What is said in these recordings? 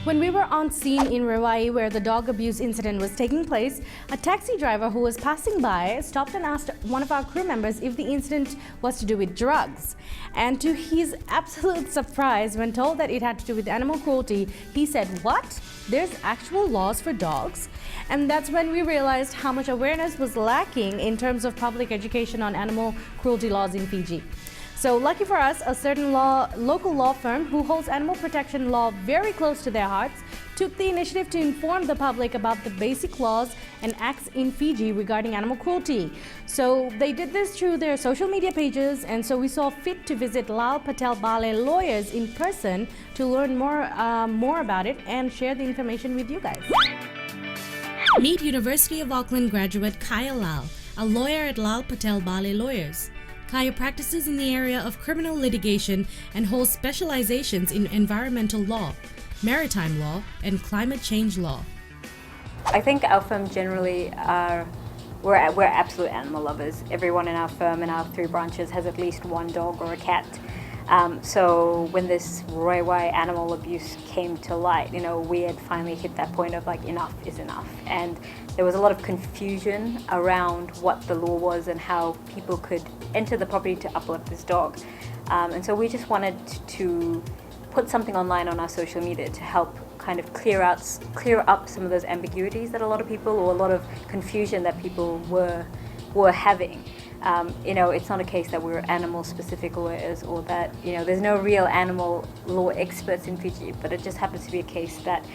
When we were on scene in Hawaii where the dog abuse incident was taking place, a taxi driver who was passing by stopped and asked one of our crew members if the incident was to do with drugs. And to his absolute surprise, when told that it had to do with animal cruelty, he said, "What? There's actual laws for dogs?" And that's when we realized how much awareness was lacking in terms of public education on animal cruelty laws in Fiji. So lucky for us, a certain local law firm who holds animal protection law very close to their hearts took the initiative to inform the public about the basic laws and acts in Fiji regarding animal cruelty. So they did this through their social media pages, and so we saw fit to visit Lal Patel Bale Lawyers in person to learn more about it and share the information with you guys. Meet University of Auckland graduate Kya Lal, a lawyer at Lal Patel Bale Lawyers. Kya practices in the area of criminal litigation and holds specializations in environmental law, maritime law, and climate change law. I think our firm generally we're absolute animal lovers. Everyone in our firm in our 3 branches has at least one dog or a cat. So when this Roiwai animal abuse came to light, we had finally hit that point of enough is enough. And there was a lot of confusion around what the law was and how people could enter the property to uplift this dog. And so we just wanted to put something online on our social media to help kind of clear up some of those ambiguities that a lot of people, or a lot of confusion that people were having. It's not a case that we're animal-specific lawyers or that, there's no real animal law experts in Fiji, but it just happens to be a case that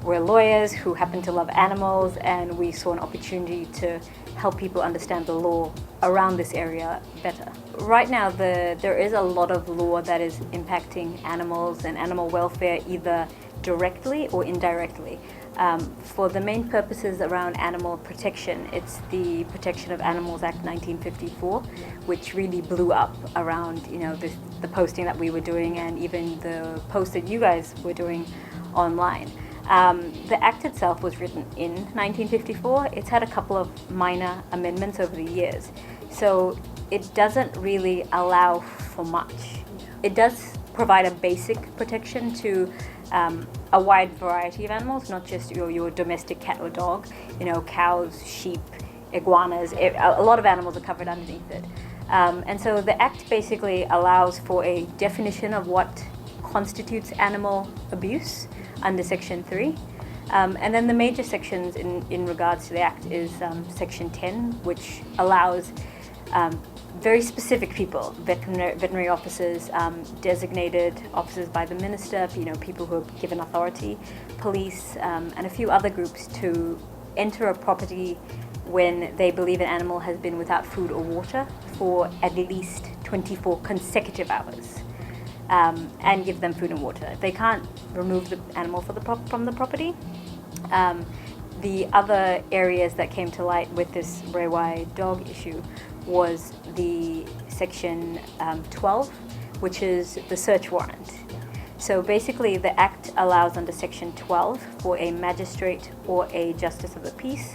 we're lawyers who happen to love animals, and we saw an opportunity to help people understand the law around this area better. Right now, there is a lot of law that is impacting animals and animal welfare either directly or indirectly. For the main purposes around animal protection, it's the Protection of Animals Act 1954, which really blew up around the posting that we were doing and even the post that you guys were doing online. The act itself was written in 1954. It's had a couple of minor amendments over the years, so it doesn't really allow for much. It does provide a basic protection to a wide variety of animals, not just your domestic cat or dog. Cows, sheep, iguanas, a lot of animals are covered underneath it. And so the Act basically allows for a definition of what constitutes animal abuse under Section 3. And then the major sections in regards to the Act is Section 10, which allows very specific people, veterinary officers, designated officers by the minister, people who are given authority, police, and a few other groups to enter a property when they believe an animal has been without food or water for at least 24 consecutive hours, and give them food and water. They can't remove the animal from the property. The other areas that came to light with this Rewa dog issue was the Section 12, which is the search warrant. So basically the Act allows under Section 12 for a magistrate or a justice of the peace,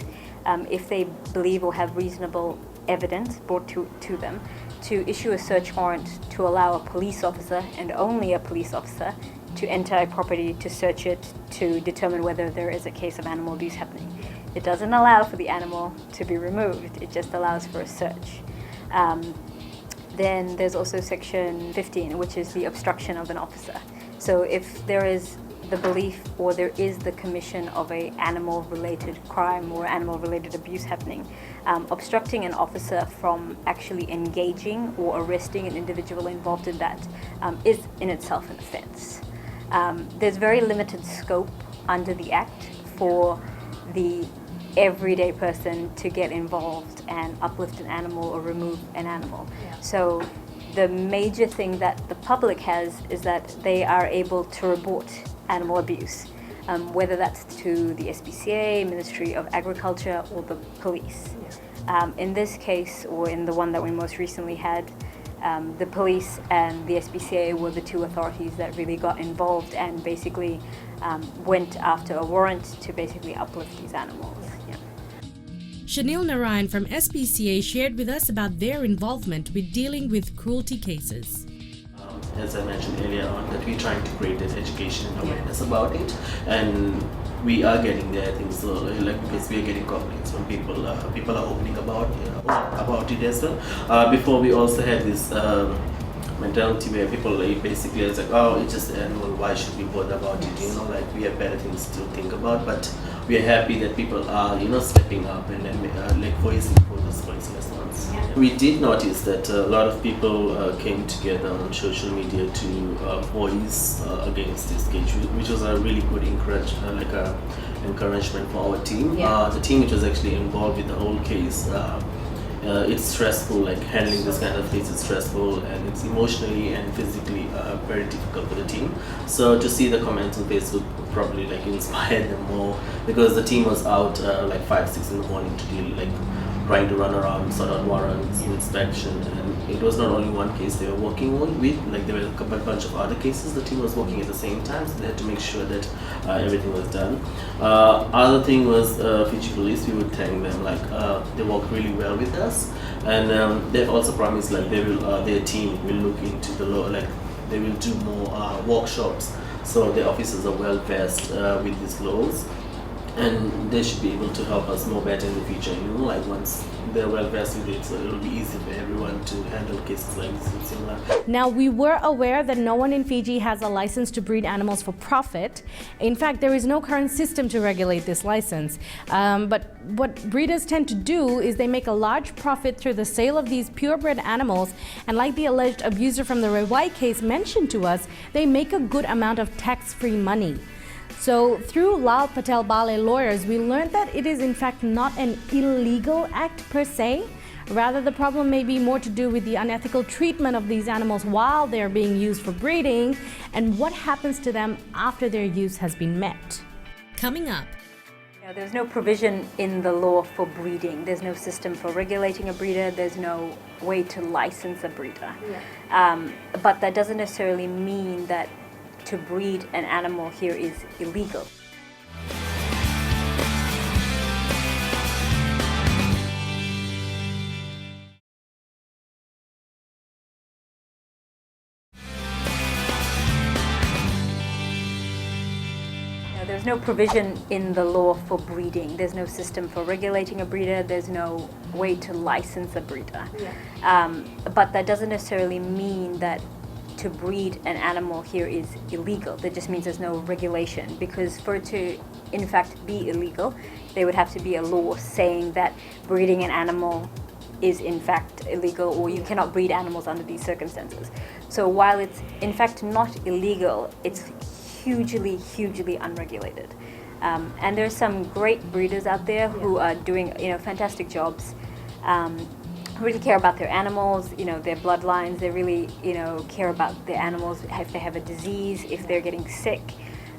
if they believe or have reasonable evidence brought to them, to issue a search warrant to allow a police officer, and only a police officer, to enter a property to search it to determine whether there is a case of animal abuse happening. It doesn't allow for the animal to be removed, it just allows for a search. Then there's also Section 15, which is the obstruction of an officer. So if there is the belief or there is the commission of a animal-related crime or animal-related abuse happening, obstructing an officer from actually engaging or arresting an individual involved in that is in itself an offence. There's very limited scope under the Act for the everyday person to get involved and uplift an animal or remove an animal. So the major thing that the public has is that they are able to report animal abuse, whether that's to the SPCA, Ministry of Agriculture, or the police. In this case, or in the one that we most recently had, the police and the SPCA were the two authorities that really got involved and basically went after a warrant to basically uplift these animals. Shanil Narayan from SPCA shared with us about their involvement with dealing with cruelty cases. as I mentioned earlier on, that we're trying to create that education and awareness about it, and we are getting there. I think so, like, because we are getting complaints from people. People are opening about it as well. Before, we also had this mentality where people basically is like, oh, it's just an animal, why should we bother about it, you know, like we have better things to think about. But we are happy that people are, you know, stepping up and then like voicing for those voiceless ones. We did notice that a lot of people came together on social media to voice against this case, which was a really good encouragement for our team. The team which was actually involved with the whole case, it's stressful, like handling this kind of case is stressful, and it's emotionally and physically very difficult for the team. So to see the comments on Facebook probably like inspired them more, because the team was out like 5-6 in the morning to deal, like trying to run around, sort out warrants, inspection, and it was not only one case they were working with, like there were a bunch of other cases the team was working at the same time, so they had to make sure that everything was done. Other thing was Fiji police, we would thank them, like they worked really well with us, and they've also promised like they will, their team will look into the law, like they will do more workshops, so the officers are well versed with these laws, and they should be able to help us more better in the future, you know, like once they're well versed with it, so it'll be easy for everyone to handle cases like this and similar. Now, we were aware that no one in Fiji has a license to breed animals for profit. In fact, there is no current system to regulate this license. But what breeders tend to do is they make a large profit through the sale of these purebred animals, and like the alleged abuser from the Rewai case mentioned to us, they make a good amount of tax-free money. So through Lal Patel Bale Lawyers, we learned that it is in fact not an illegal act per se. Rather, the problem may be more to do with the unethical treatment of these animals while they're being used for breeding, and what happens to them after their use has been met. Coming up. There's no provision in the law for breeding. There's no system for regulating a breeder. There's no way to license a breeder. But that doesn't necessarily mean that to breed an animal here is illegal. There's no provision in the law for breeding. There's no system for regulating a breeder. There's no way to license a breeder. But that doesn't necessarily mean that to breed an animal here is illegal. That just means there's no regulation, because for it to in fact be illegal, there would have to be a law saying that breeding an animal is in fact illegal, or you cannot breed animals under these circumstances. So while it's in fact not illegal, it's hugely unregulated. And there's some great breeders out there who are doing, you know, fantastic jobs. Really care about their animals, you know, their bloodlines. They really, you know, care about their animals if they have a disease, if they're getting sick,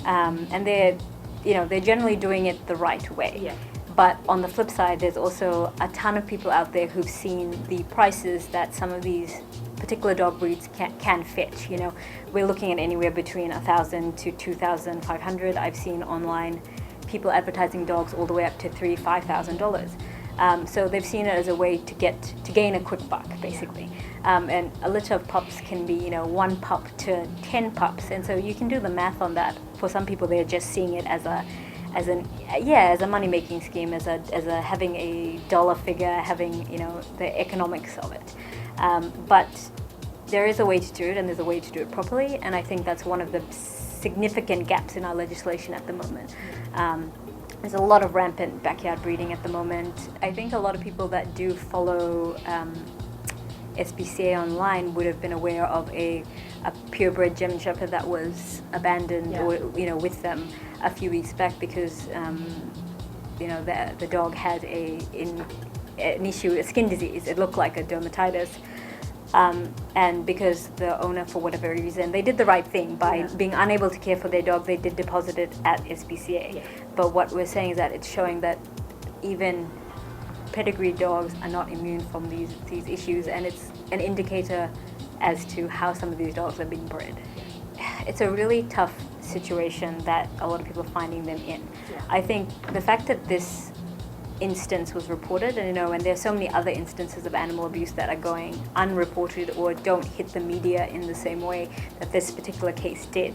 and they're, you know, they're generally doing it the right way. But on the flip side, there's also a ton of people out there who've seen the prices that some of these particular dog breeds can fetch. You know, we're looking at anywhere between $1,000 to $2,500. I've seen online people advertising dogs all the way up to $3,000-$5,000. So they've seen it as a way to gain a quick buck, basically. And a litter of pups can be, you know, 1 pup to 10 pups, and so you can do the math on that. For some people, they're just seeing it as a money-making scheme, as a having a dollar figure, having, you know, the economics of it. But there is a way to do it, and there's a way to do it properly, and I think that's one of the significant gaps in our legislation at the moment. There's a lot of rampant backyard breeding at the moment. I think a lot of people that do follow SPCA online would have been aware of a purebred German Shepherd that was abandoned, or, you know, with them a few weeks back, because you know, the dog had an issue, a skin disease. It looked like a dermatitis. And because the owner, for whatever reason, they did the right thing by being unable to care for their dog, they did deposit it at SPCA. But what we're saying is that it's showing that even pedigree dogs are not immune from these issues, and it's an indicator as to how some of these dogs are being bred. It's a really tough situation that a lot of people are finding them in. I think the fact that this instance was reported, and and there's so many other instances of animal abuse that are going unreported or don't hit the media in the same way that this particular case did.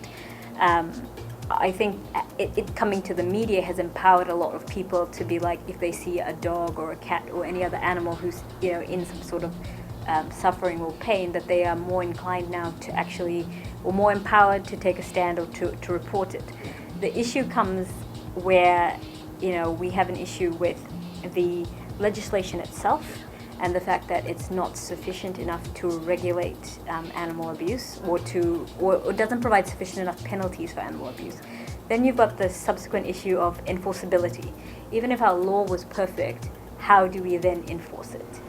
I think it coming to the media has empowered a lot of people to be like, if they see a dog or a cat or any other animal who's in some sort of suffering or pain, that they are more inclined now to actually, or more empowered to take a stand or to report it. The issue comes where we have an issue with the legislation itself and the fact that it's not sufficient enough to regulate animal abuse or doesn't provide sufficient enough penalties for animal abuse. Then you've got the subsequent issue of enforceability. Even if our law was perfect, how do we then enforce it?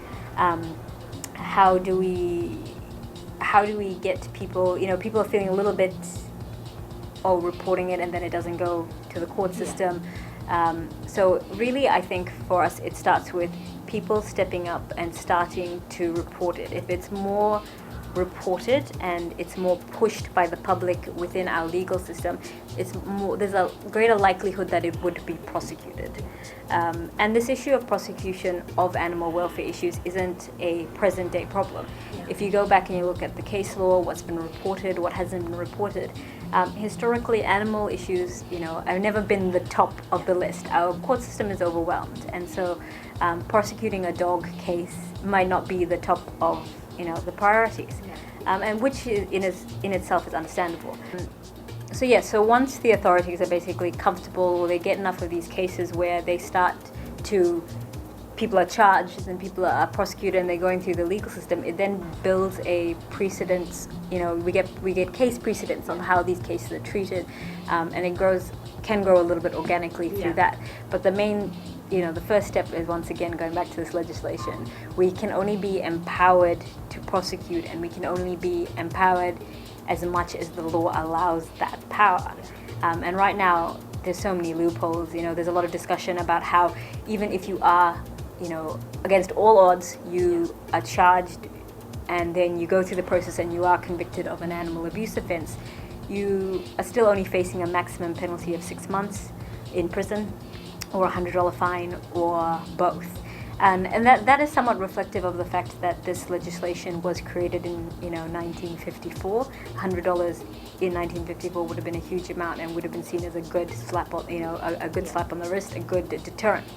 How do we get people, people are feeling a little bit, reporting it and then it doesn't go to the court system. So really, I think for us, it starts with people stepping up and starting to report it. If it's more reported and it's more pushed by the public within our legal system, there's a greater likelihood that it would be prosecuted. And this issue of prosecution of animal welfare issues isn't a present day problem. If you go back and you look at the case law, what's been reported, what hasn't been reported, historically animal issues, have never been the top of the list. Our court system is overwhelmed, and so prosecuting a dog case might not be the top of the priorities, and which in itself is understandable. So once the authorities are basically comfortable, or they get enough of these cases where they start to, people are charged and people are prosecuted and they're going through the legal system, it then builds a precedence. We get case precedents on how these cases are treated, and it can grow a little bit organically through that. But the main, the first step is, once again, going back to this legislation. We can only be empowered to prosecute, and we can only be empowered as much as the law allows that power. And right now, there's so many loopholes. There's a lot of discussion about how even if you are, against all odds, you are charged, and then you go through the process and you are convicted of an animal abuse offense, you are still only facing a maximum penalty of 6 months in prison, or a $100 fine, or both. And that is somewhat reflective of the fact that this legislation was created in 1954. $100 in 1954 would have been a huge amount and would have been seen as a good slap on a good slap on the wrist, a good deterrent.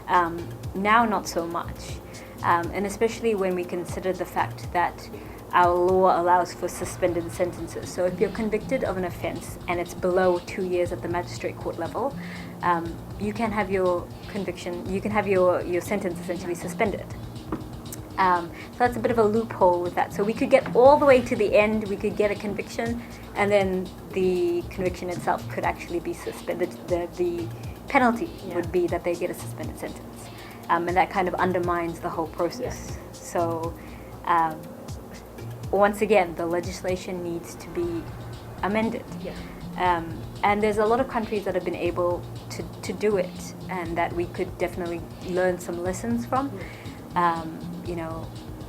Now not so much, and especially when we consider the fact that our law allows for suspended sentences. So if you're convicted of an offence and it's below 2 years at the magistrate court level, you can have your conviction, you can have your sentence essentially suspended. So that's a bit of a loophole with that. So we could get all the way to the end, we could get a conviction, and then the conviction itself could actually be suspended. The penalty would be that they get a suspended sentence. And that kind of undermines the whole process. So once again, the legislation needs to be amended. And there's a lot of countries that have been able to do it, and that we could definitely learn some lessons from.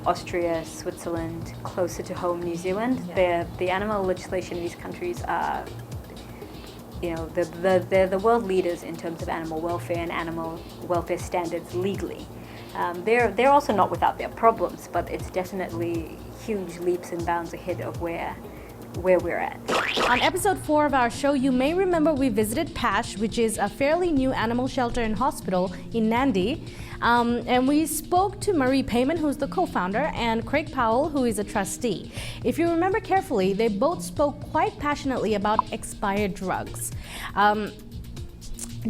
Austria, Switzerland, closer to home, New Zealand. The animal legislation in these countries are, they're the world leaders in terms of animal welfare and animal welfare standards legally. They're also not without their problems, but it's definitely huge leaps and bounds ahead of where we're at. On episode 4 of our show, you may remember we visited PASH, which is a fairly new animal shelter and hospital in Nandi. And we spoke to Marie Payman, who's the co-founder, and Craig Powell, who is a trustee. If you remember carefully, they both spoke quite passionately about expired drugs.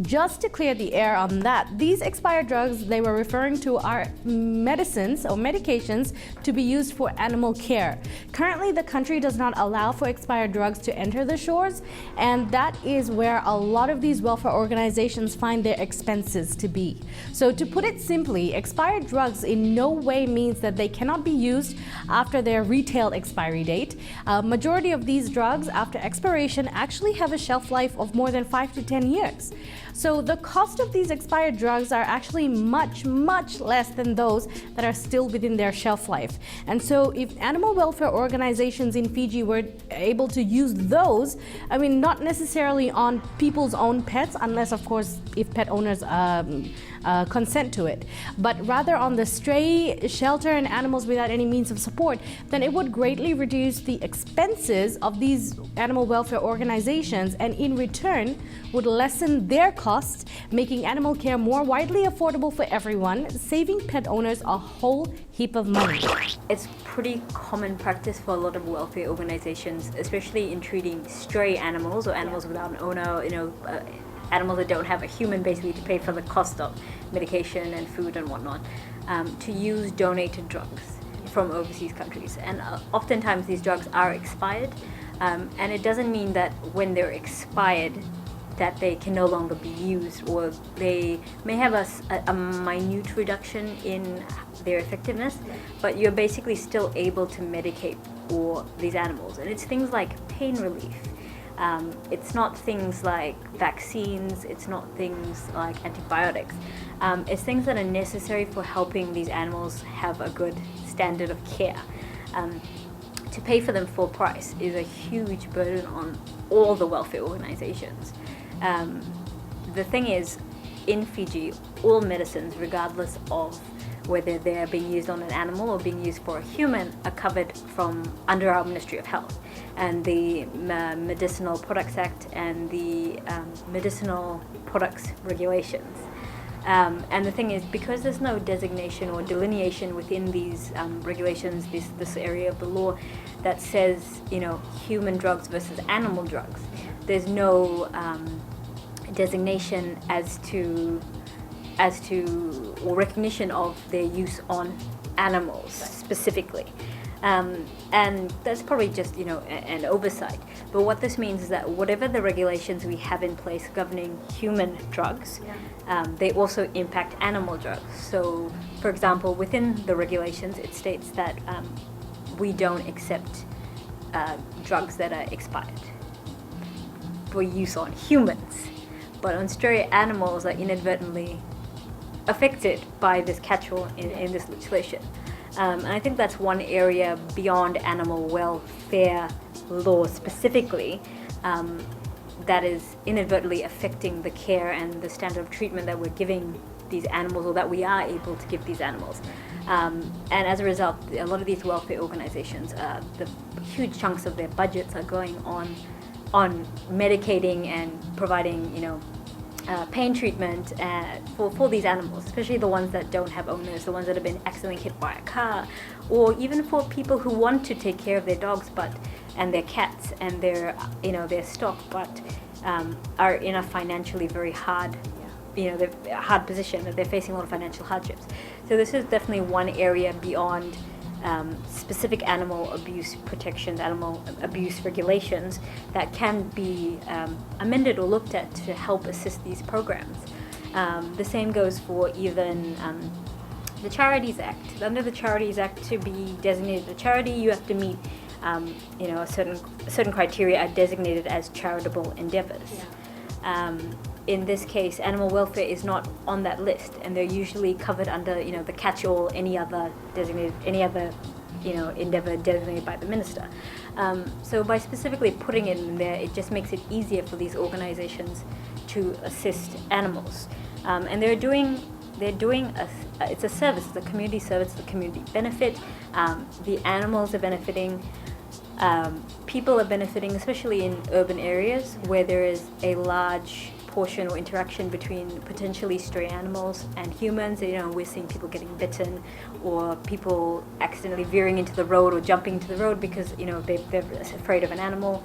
Just to clear the air on that, these expired drugs they were referring to are medicines or medications to be used for animal care. Currently, the country does not allow for expired drugs to enter the shores, and that is where a lot of these welfare organizations find their expenses to be. So to put it simply, expired drugs in no way means that they cannot be used after their retail expiry date. Majority of these drugs after expiration actually have a shelf life of more than 5 to 10 years. So the cost of these expired drugs are actually much, much less than those that are still within their shelf life. And so if animal welfare organizations in Fiji were able to use those, not necessarily on people's own pets, unless of course if pet owners consent to it, but rather on the stray, shelter, and animals without any means of support, then it would greatly reduce the expenses of these animal welfare organizations, and in return would lessen their costs, making animal care more widely affordable for everyone, saving pet owners a whole heap of money. It's pretty common practice for a lot of welfare organizations, especially in treating stray animals or animals without an owner, animals that don't have a human basically to pay for the cost of medication and food and whatnot, to use donated drugs from overseas countries. And oftentimes these drugs are expired, and it doesn't mean that when they're expired that they can no longer be used, or they may have a minute reduction in their effectiveness, but you're basically still able to medicate for these animals. And it's things like pain relief. It's not things like vaccines, it's not things like antibiotics. It's things that are necessary for helping these animals have a good standard of care. To pay for them full price is a huge burden on all the welfare organizations. The thing is, in Fiji, all medicines, regardless of whether they're being used on an animal or being used for a human, are covered from under our Ministry of Health and the Medicinal Products Act and the Medicinal Products Regulations. And the thing is, because there's no designation or delineation within these regulations, this area of the law that says, human drugs versus animal drugs, there's no designation as to or recognition of their use on animals specifically. And that's probably just, an oversight. But what this means is that whatever the regulations we have in place governing human drugs, they also impact animal drugs. So, for example, within the regulations, it states that we don't accept drugs that are expired for use on humans, but on stray animals are inadvertently affected by this catch-all in this legislation. And I think that's one area beyond animal welfare law specifically that is inadvertently affecting the care and the standard of treatment that we're giving these animals, or that we are able to give these animals. And as a result, a lot of these welfare organizations, the huge chunks of their budgets are going on medicating and providing, pain treatment for these animals, especially the ones that don't have owners, the ones that have been accidentally hit by a car, or even for people who want to take care of their dogs and their cats and their stock, but are in a financially very hard, they're a hard position, that they're facing a lot of financial hardships. So this is definitely one area beyond specific animal abuse protections, animal abuse regulations that can be amended or looked at to help assist these programs. The same goes for even the Charities Act. Under the Charities Act, to be designated a charity, you have to meet a certain criteria are designated as charitable endeavors. In this case, animal welfare is not on that list, and they're usually covered under the catch-all, any other endeavor designated by the minister. So by specifically putting it in there, it just makes it easier for these organizations to assist animals, and they're doing it's a service, it's a community service, it's a community benefit. The animals are benefiting. People are benefiting, especially in urban areas where there is a large portion or interaction between potentially stray animals and humans. We're seeing people getting bitten, or people accidentally veering into the road or jumping into the road because they're afraid of an animal.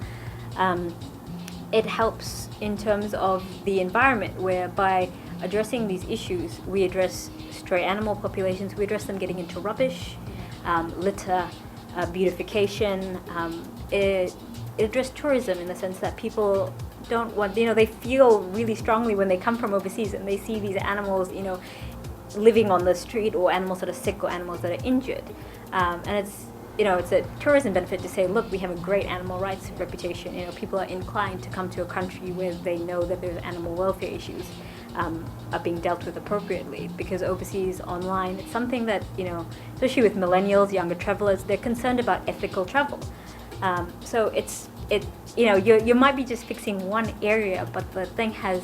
It helps in terms of the environment, where by addressing these issues, we address stray animal populations, we address them getting into rubbish, litter, beautification. It addressed tourism in the sense that people don't want, they feel really strongly when they come from overseas and they see these animals, living on the street, or animals that are sick or animals that are injured. And it's a tourism benefit to say, look, we have a great animal rights reputation. People are inclined to come to a country where they know that there's animal welfare issues are being dealt with appropriately, because overseas online, it's something that, especially with millennials, younger travelers, they're concerned about ethical travel. So you might be just fixing one area, but the thing has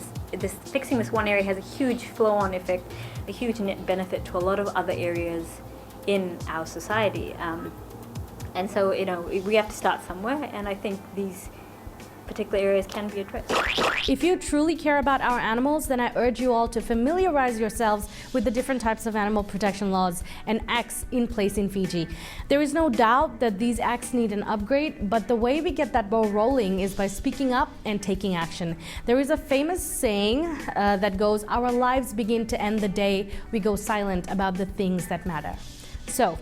fixing this one area has a huge flow-on effect, a huge net benefit to a lot of other areas in our society. And so, we have to start somewhere, and I think these particular areas can be addressed. If you truly care about our animals, then I urge you all to familiarize yourselves with the different types of animal protection laws and acts in place in Fiji. There is no doubt that these acts need an upgrade, but the way we get that ball rolling is by speaking up and taking action. There is a famous saying that goes, "Our lives begin to end the day we go silent about the things that matter." So,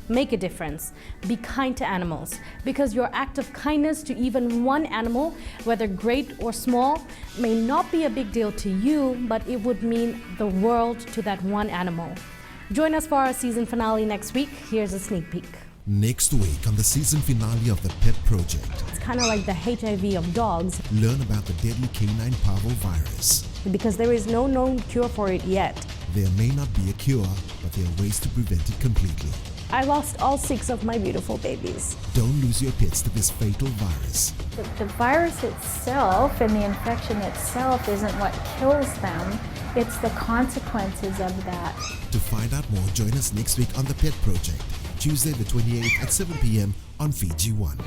make a difference. Be kind to animals, because your act of kindness to even one animal, whether great or small, may not be a big deal to you, but it would mean the world to that one animal. Join us for our season finale next week. Here's a sneak peek. Next week on the season finale of the Pet Project, It's kind of like the HIV of dogs, learn about the deadly canine parvovirus. because there is no known cure for it yet. There may not be a cure, but there are ways to prevent it completely. I lost all 6 of my beautiful babies. Don't lose your pets to this fatal virus. The virus itself and the infection itself isn't what kills them, it's the consequences of that. To find out more, join us next week on the Pet Project, Tuesday the 28th at 7 p.m. on Fiji 1.